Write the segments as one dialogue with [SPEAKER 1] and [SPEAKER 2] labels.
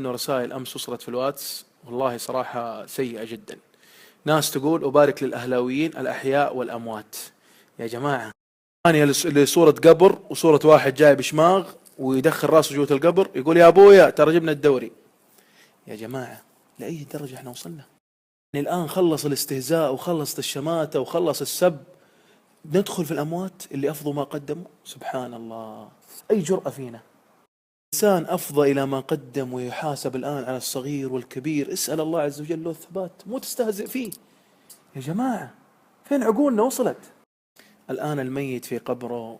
[SPEAKER 1] وصلتنا رسائل أمس، وصلت في الواتس والله صراحة سيئة جدا. ناس تقول أبارك للأهلاويين الأحياء والأموات. يا جماعة، ثانية لصورة قبر وصورة واحد جاي بشماغ ويدخل راسه جوة القبر يقول يا أبويا ترى جبنا الدوري. يا جماعة، لأي درجة احنا وصلنا؟ يعني الآن خلص الاستهزاء وخلص الشماتة وخلص السب، ندخل في الأموات اللي أفضوا ما قدموا. سبحان الله، أي جرأة فينا؟ إنسان أفضى إلى ما قدم ويحاسب الآن على الصغير والكبير. اسأل الله عز وجل له الثبات، مو تستهزئ فيه. يا جماعة، فين عقولنا وصلت؟ الآن الميت في قبره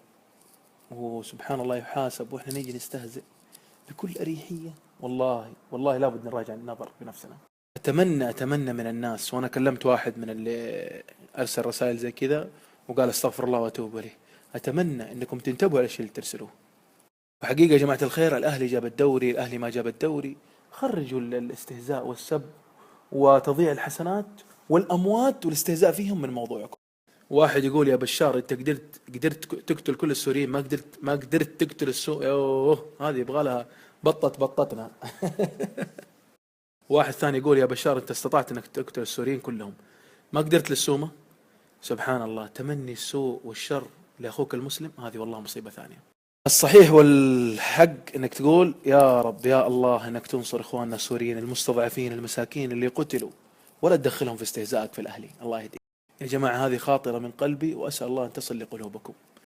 [SPEAKER 1] وسبحان الله يحاسب، وإحنا نيجي نستهزئ بكل أريحية. والله والله لابد نراجع النظر بنفسنا. أتمنى من الناس، وأنا كلمت واحد من اللي أرسل رسائل زي كذا وقال استغفر الله وأتوب إليه، أتمنى أنكم تنتبهوا على الشيء اللي ترسلوه. وحقيقة يا جماعة الخير، الأهلي جاب الدوري، الأهلي ما جاب الدوري، خرجوا الاستهزاء والسب وتضييع الحسنات والأموات والاستهزاء فيهم من موضوعكم. واحد يقول يا بشار أنت قدرت تقتل كل السوريين، ما قدرت تقتل أوه، هذه يبغى لها بطتنا. واحد ثاني يقول يا بشار أنت استطعت أنك تقتل السوريين كلهم، ما قدرت للسومة. سبحان الله، تمني السوء والشر لأخوك المسلم، هذه والله مصيبة ثانية. الصحيح والحق انك تقول يا رب يا الله انك تنصر اخواننا السوريين المستضعفين المساكين اللي قتلوا، ولا تدخلهم في استهزائك في الاهلي. الله يهديك يا جماعة، هذه خاطرة من قلبي، واسأل الله ان تصل لقلوبكم.